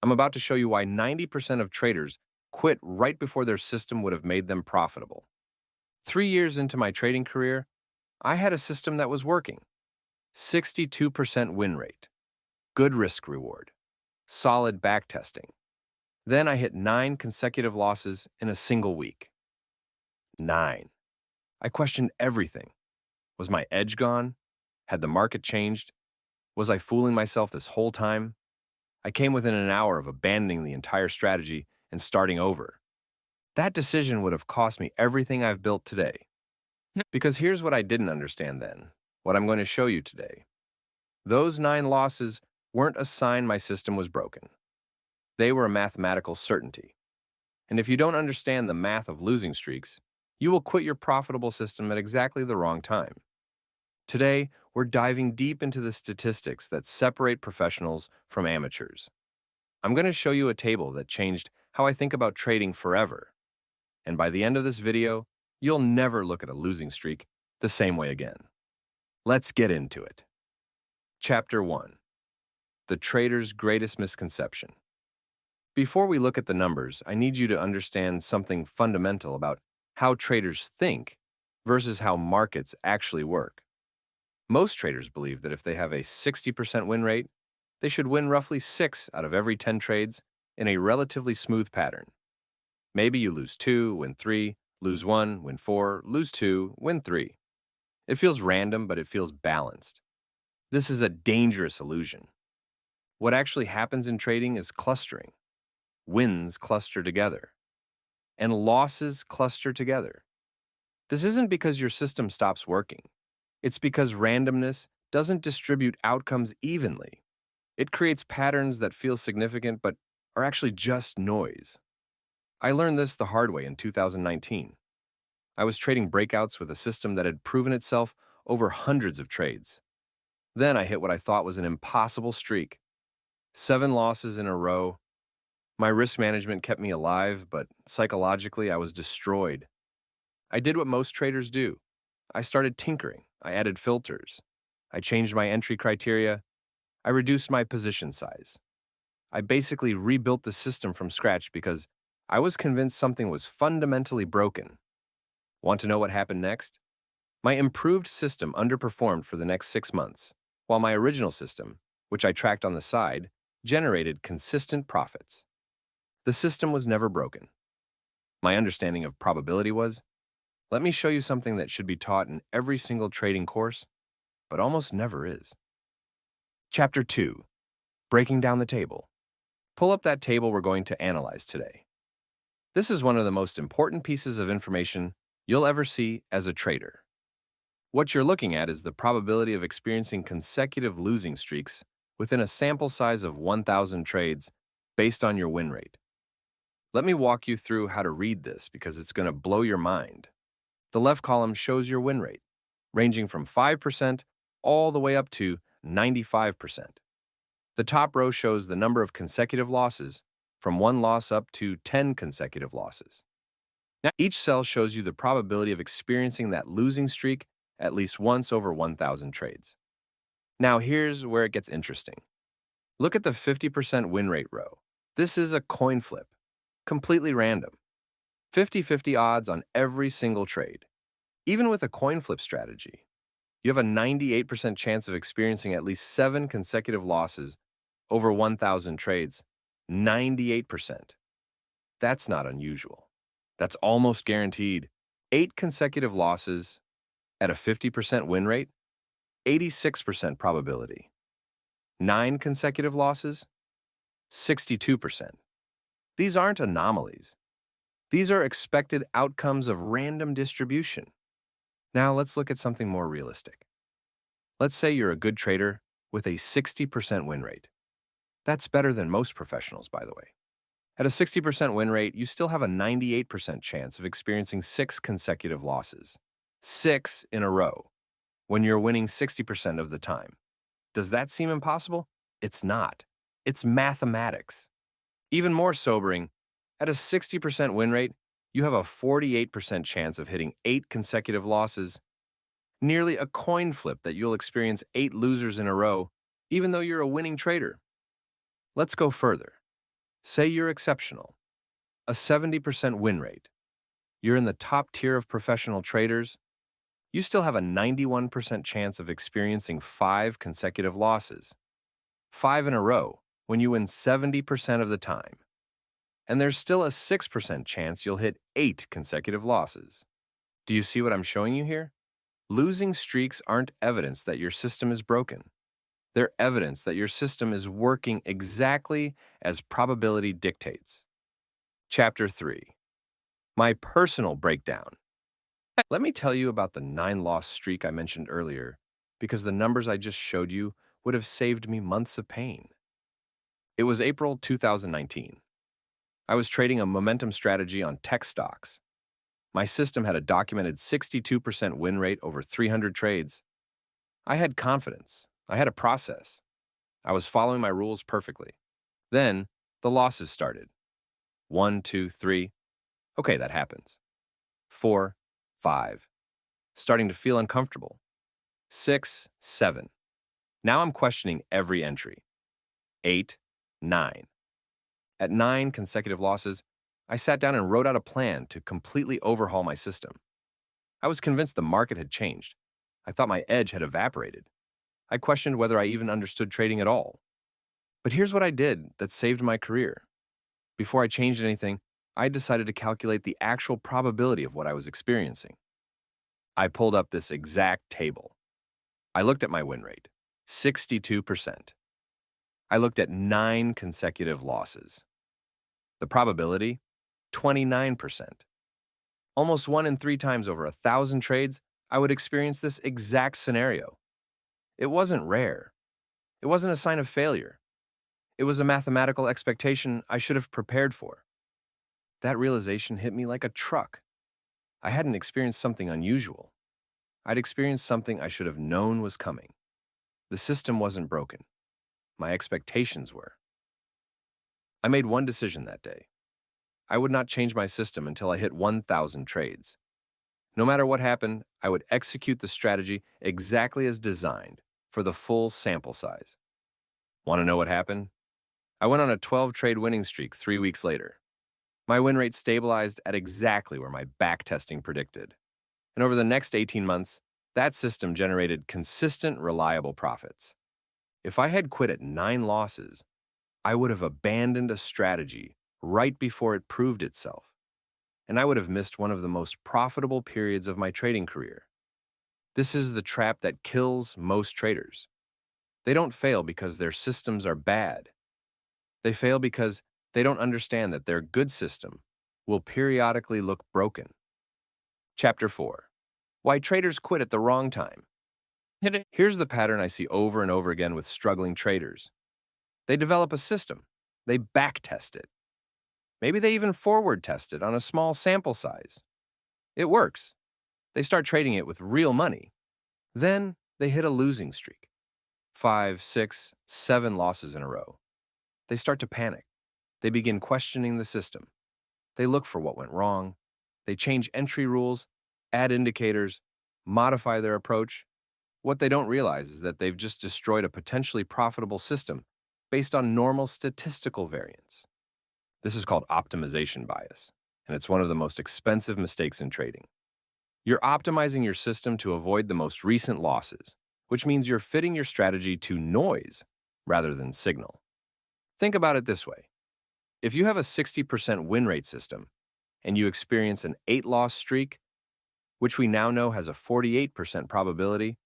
I'm about to show you why 90% of traders quit right before their system would have made them profitable. 3 years into my trading career, I had a system that was working. 62% win rate, good risk reward, solid backtesting. Then I hit 9 consecutive losses in a single week. 9. I questioned everything. Was my edge gone? Had the market changed? Was I fooling myself this whole time? I came within an hour of abandoning the entire strategy and starting over. That decision would have cost me everything I've built today. Because here's what I didn't understand then, what I'm going to show you today. Those 9 losses weren't a sign my system was broken. They were a mathematical certainty. And if you don't understand the math of losing streaks, you will quit your profitable system at exactly the wrong time. Today, we're diving deep into the statistics that separate professionals from amateurs. I'm going to show you a table that changed how I think about trading forever. And by the end of this video, you'll never look at a losing streak the same way again. Let's get into it. Chapter 1. The Trader's Greatest Misconception. Before we look at the numbers, I need you to understand something fundamental about how traders think versus how markets actually work. Most traders believe that if they have a 60% win rate, they should win roughly 6 out of every 10 trades in a relatively smooth pattern. Maybe you lose 2, win 3, lose 1, win 4, lose 2, win 3. It feels random, but it feels balanced. This is a dangerous illusion. What actually happens in trading is clustering. Wins cluster together, and losses cluster together. This isn't because your system stops working. It's because randomness doesn't distribute outcomes evenly. It creates patterns that feel significant but are actually just noise. I learned this the hard way in 2019. I was trading breakouts with a system that had proven itself over hundreds of trades. Then I hit what I thought was an impossible streak. 7 losses in a row. My risk management kept me alive, but psychologically I was destroyed. I did what most traders do. I started tinkering. I added filters. I changed my entry criteria. I reduced my position size. I basically rebuilt the system from scratch because I was convinced something was fundamentally broken. Want to know what happened next? My improved system underperformed for the next 6 months, while my original system, which I tracked on the side, generated consistent profits. The system was never broken. My understanding of probability was, let me show you something that should be taught in every single trading course, but almost never is. Chapter 2. Breaking down the table. Pull up that table we're going to analyze today. This is one of the most important pieces of information you'll ever see as a trader. What you're looking at is the probability of experiencing consecutive losing streaks within a sample size of 1,000 trades based on your win rate. Let me walk you through how to read this because it's going to blow your mind. The left column shows your win rate, ranging from 5% all the way up to 95%. The top row shows the number of consecutive losses, from 1 loss up to 10 consecutive losses. Now, each cell shows you the probability of experiencing that losing streak at least once over 1,000 trades. Now, here's where it gets interesting. Look at the 50% win rate row. This is a coin flip, completely random. 50-50 odds on every single trade. Even with a coin flip strategy, you have a 98% chance of experiencing at least 7 consecutive losses over 1,000 trades. 98%. That's not unusual. That's almost guaranteed. 8 consecutive losses at a 50% win rate, 86% probability. 9 consecutive losses, 62%. These aren't anomalies. These are expected outcomes of random distribution. Now let's look at something more realistic. Let's say you're a good trader with a 60% win rate. That's better than most professionals, by the way. At a 60% win rate, you still have a 98% chance of experiencing 6 consecutive losses. 6 in a row, when you're winning 60% of the time. Does that seem impossible? It's not. It's mathematics. Even more sobering, at a 60% win rate, you have a 48% chance of hitting 8 consecutive losses. Nearly a coin flip that you'll experience 8 losers in a row, even though you're a winning trader. Let's go further. Say you're exceptional, a 70% win rate. You're in the top tier of professional traders. You still have a 91% chance of experiencing 5 consecutive losses, 5 in a row, when you win 70% of the time. And there's still a 6% chance you'll hit 8 consecutive losses. Do you see what I'm showing you here? Losing streaks aren't evidence that your system is broken. They're evidence that your system is working exactly as probability dictates. Chapter 3. My personal breakdown. Let me tell you about the 9-loss streak I mentioned earlier, because the numbers I just showed you would have saved me months of pain. It was April 2019. I was trading a momentum strategy on tech stocks. My system had a documented 62% win rate over 300 trades. I had confidence. I had a process. I was following my rules perfectly. Then, the losses started. 1, 2, 3. Okay, that happens. 4, 5. Starting to feel uncomfortable. 6, 7. Now I'm questioning every entry. 8, 9. At 9 consecutive losses, I sat down and wrote out a plan to completely overhaul my system. I was convinced the market had changed. I thought my edge had evaporated. I questioned whether I even understood trading at all. But here's what I did that saved my career. Before I changed anything, I decided to calculate the actual probability of what I was experiencing. I pulled up this exact table. I looked at my win rate, 62%. I looked at 9 consecutive losses. The probability, 29%. Almost 1 in 3 times over 1,000 trades, I would experience this exact scenario. It wasn't rare. It wasn't a sign of failure. It was a mathematical expectation I should have prepared for. That realization hit me like a truck. I hadn't experienced something unusual. I'd experienced something I should have known was coming. The system wasn't broken. My expectations were. I made one decision that day. I would not change my system until I hit 1,000 trades. No matter what happened, I would execute the strategy exactly as designed for the full sample size. Want to know what happened? I went on a 12-trade winning streak 3 weeks later. My win rate stabilized at exactly where my backtesting predicted. And over the next 18 months, that system generated consistent, reliable profits. If I had quit at 9 losses, I would have abandoned a strategy right before it proved itself. And I would have missed one of the most profitable periods of my trading career. This is the trap that kills most traders. They don't fail because their systems are bad. They fail because they don't understand that their good system will periodically look broken. Chapter 4. Why traders quit at the wrong time. Here's the pattern I see over and over again with struggling traders. They develop a system. They backtest it. Maybe they even forward test it on a small sample size. It works. They start trading it with real money. Then they hit a losing streak. 5, 6, 7 losses in a row. They start to panic. They begin questioning the system. They look for what went wrong. They change entry rules, add indicators, modify their approach. What they don't realize is that they've just destroyed a potentially profitable system based on normal statistical variance. This is called optimization bias, and it's one of the most expensive mistakes in trading. You're optimizing your system to avoid the most recent losses, which means you're fitting your strategy to noise rather than signal. Think about it this way. If you have a 60% win rate system and you experience an 8-loss streak, which we now know has a 48% probability,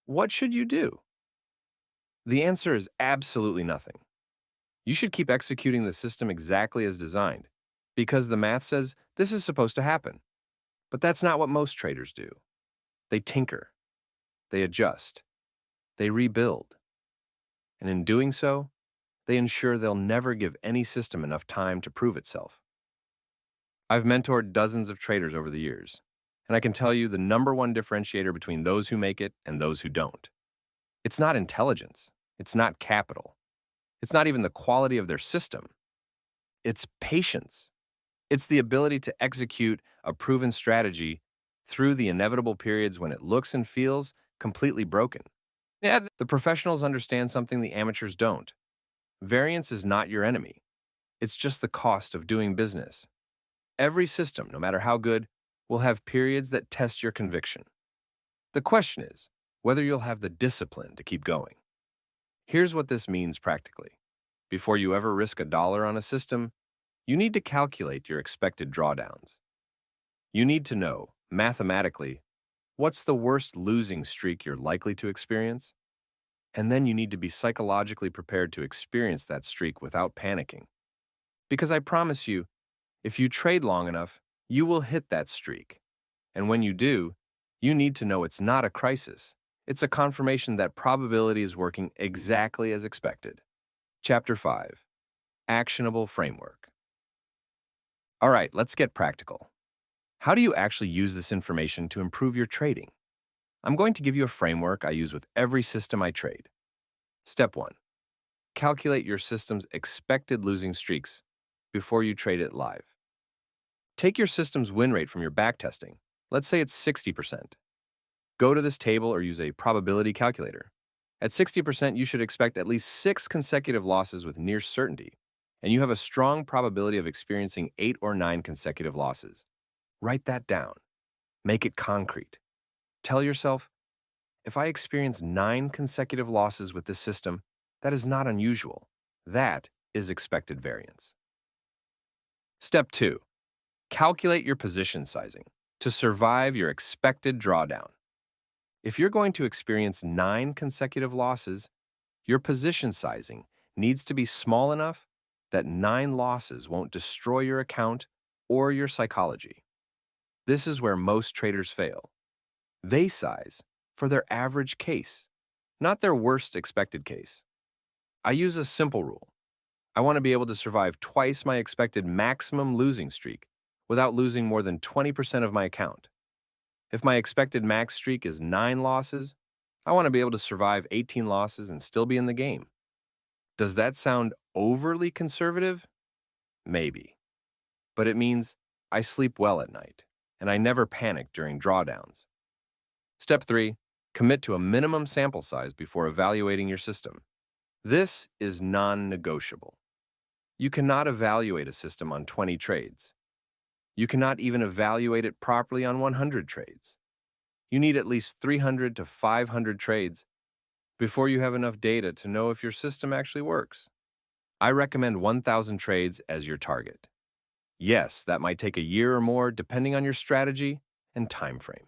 what should you do? The answer is absolutely nothing. You should keep executing the system exactly as designed, because the math says this is supposed to happen. But that's not what most traders do. They tinker. They adjust. They rebuild. And in doing so, they ensure they'll never give any system enough time to prove itself. I've mentored dozens of traders over the years, and I can tell you the number one differentiator between those who make it and those who don't. It's not intelligence. It's not capital. It's not even the quality of their system. It's patience. It's the ability to execute a proven strategy through the inevitable periods when it looks and feels completely broken. The professionals understand something the amateurs don't. Variance is not your enemy. It's just the cost of doing business. Every system, no matter how good, will have periods that test your conviction. The question is whether you'll have the discipline to keep going. Here's what this means practically. Before you ever risk $1 on a system, you need to calculate your expected drawdowns. You need to know, mathematically, what's the worst losing streak you're likely to experience? And then you need to be psychologically prepared to experience that streak without panicking. Because I promise you, if you trade long enough, you will hit that streak. And when you do, you need to know it's not a crisis. It's a confirmation that probability is working exactly as expected. Chapter 5. Actionable Framework. All right, let's get practical. How do you actually use this information to improve your trading? I'm going to give you a framework I use with every system I trade. Step 1. Calculate your system's expected losing streaks before you trade it live. Take your system's win rate from your backtesting. Let's say it's 60%. Go to this table or use a probability calculator. At 60%, you should expect at least 6 consecutive losses with near certainty, and you have a strong probability of experiencing 8 or 9 consecutive losses. Write that down. Make it concrete. Tell yourself, if I experience 9 consecutive losses with this system, that is not unusual. That is expected variance. Step 2. Calculate your position sizing to survive your expected drawdown. If you're going to experience 9 consecutive losses, your position sizing needs to be small enough that 9 losses won't destroy your account or your psychology. This is where most traders fail. They size for their average case, not their worst expected case. I use a simple rule. I want to be able to survive twice my expected maximum losing streak without losing more than 20% of my account. If my expected max streak is 9 losses, I want to be able to survive 18 losses and still be in the game. Does that sound overly conservative? Maybe. But it means I sleep well at night, and I never panic during drawdowns. Step 3. Commit to a minimum sample size before evaluating your system. This is non-negotiable. You cannot evaluate a system on 20 trades. You cannot even evaluate it properly on 100 trades. You need at least 300 to 500 trades before you have enough data to know if your system actually works. I recommend 1,000 trades as your target. Yes, that might take a year or more depending on your strategy and time frame.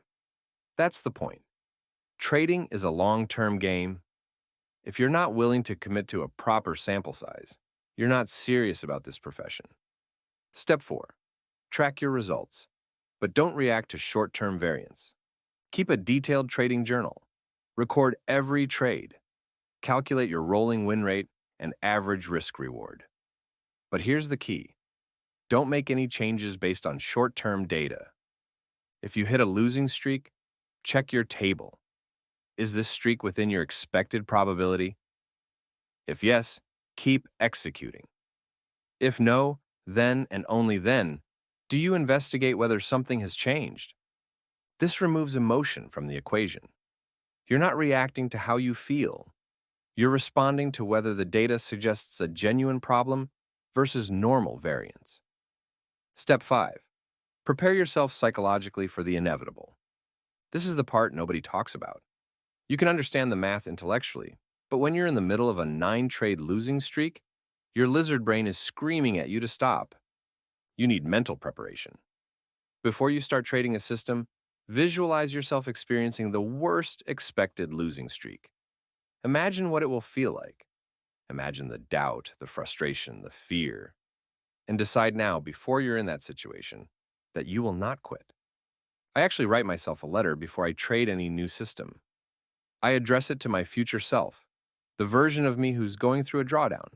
That's the point. Trading is a long-term game. If you're not willing to commit to a proper sample size, you're not serious about this profession. Step 4. Track your results, but don't react to short-term variance. Keep a detailed trading journal. Record every trade. Calculate your rolling win rate and average risk-reward. But here's the key. Don't make any changes based on short-term data. If you hit a losing streak, check your table. Is this streak within your expected probability? If yes, keep executing. If no, then and only then, do you investigate whether something has changed? This removes emotion from the equation. You're not reacting to how you feel. You're responding to whether the data suggests a genuine problem versus normal variance. Step 5. Prepare yourself psychologically for the inevitable. This is the part nobody talks about. You can understand the math intellectually, but when you're in the middle of a 9-trade losing streak, your lizard brain is screaming at you to stop. You need mental preparation. Before you start trading a system, visualize yourself experiencing the worst expected losing streak. Imagine what it will feel like. Imagine the doubt, the frustration, the fear. And decide now, before you're in that situation, that you will not quit. I actually write myself a letter before I trade any new system. I address it to my future self, the version of me who's going through a drawdown.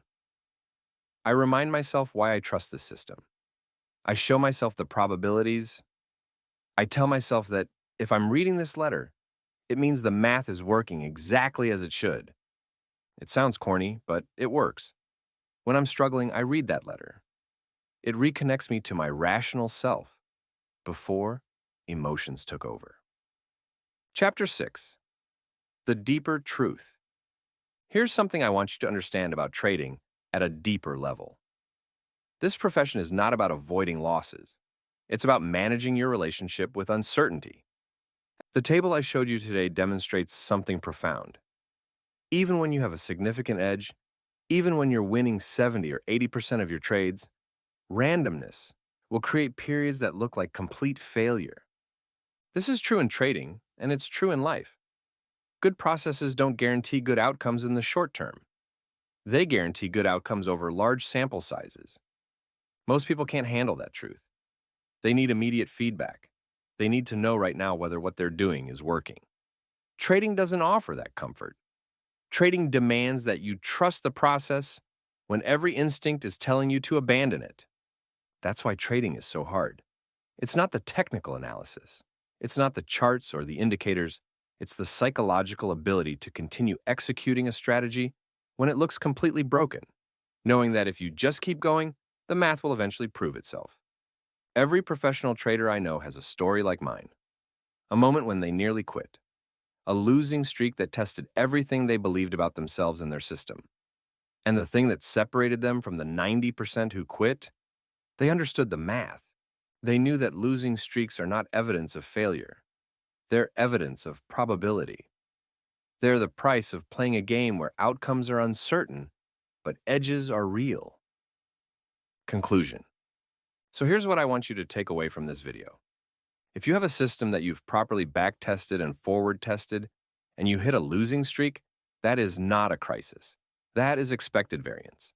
I remind myself why I trust this system. I show myself the probabilities. I tell myself that if I'm reading this letter, it means the math is working exactly as it should. It sounds corny, but it works. When I'm struggling, I read that letter. It reconnects me to my rational self before emotions took over. Chapter 6. The Deeper Truth. Here's something I want you to understand about trading at a deeper level. This profession is not about avoiding losses. It's about managing your relationship with uncertainty. The table I showed you today demonstrates something profound. Even when you have a significant edge, even when you're winning 70 or 80% of your trades, randomness will create periods that look like complete failure. This is true in trading, and it's true in life. Good processes don't guarantee good outcomes in the short term. They guarantee good outcomes over large sample sizes. Most people can't handle that truth. They need immediate feedback. They need to know right now whether what they're doing is working. Trading doesn't offer that comfort. Trading demands that you trust the process when every instinct is telling you to abandon it. That's why trading is so hard. It's not the technical analysis. It's not the charts or the indicators. It's the psychological ability to continue executing a strategy when it looks completely broken, knowing that if you just keep going, the math will eventually prove itself. Every professional trader I know has a story like mine. A moment when they nearly quit. A losing streak that tested everything they believed about themselves and their system. And the thing that separated them from the 90% who quit, they understood the math. They knew that losing streaks are not evidence of failure. They're evidence of probability. They're the price of playing a game where outcomes are uncertain, but edges are real. Conclusion. So here's what I want you to take away from this video. If you have a system that you've properly back-tested and forward-tested, and you hit a losing streak, that is not a crisis. That is expected variance.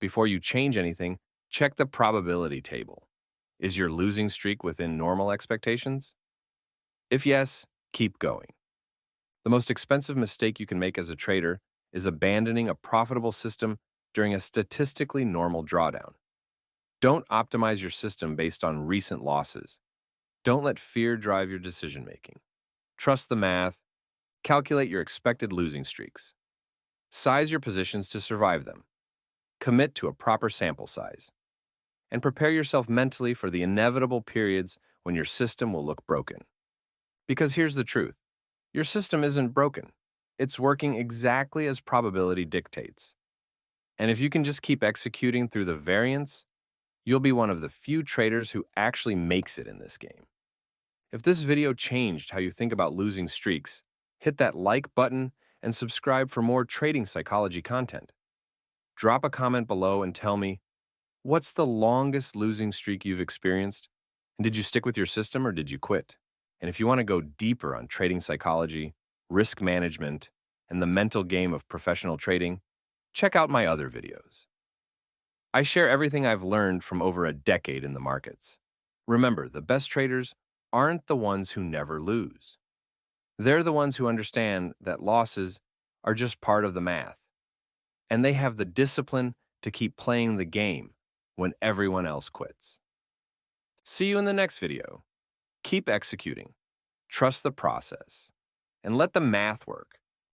Before you change anything, check the probability table. Is your losing streak within normal expectations? If yes, keep going. The most expensive mistake you can make as a trader is abandoning a profitable system during a statistically normal drawdown. Don't optimize your system based on recent losses. Don't let fear drive your decision-making. Trust the math. Calculate your expected losing streaks. Size your positions to survive them. Commit to a proper sample size. And prepare yourself mentally for the inevitable periods when your system will look broken. Because here's the truth. Your system isn't broken. It's working exactly as probability dictates. And if you can just keep executing through the variance, you'll be one of the few traders who actually makes it in this game. If this video changed how you think about losing streaks, hit that like button and subscribe for more trading psychology content. Drop a comment below and tell me, what's the longest losing streak you've experienced? And did you stick with your system or did you quit? And if you want to go deeper on trading psychology, risk management, and the mental game of professional trading, check out my other videos. I share everything I've learned from over a decade in the markets. Remember, the best traders aren't the ones who never lose. They're the ones who understand that losses are just part of the math. And they have the discipline to keep playing the game when everyone else quits. See you in the next video. Keep executing, trust the process, and let the math work.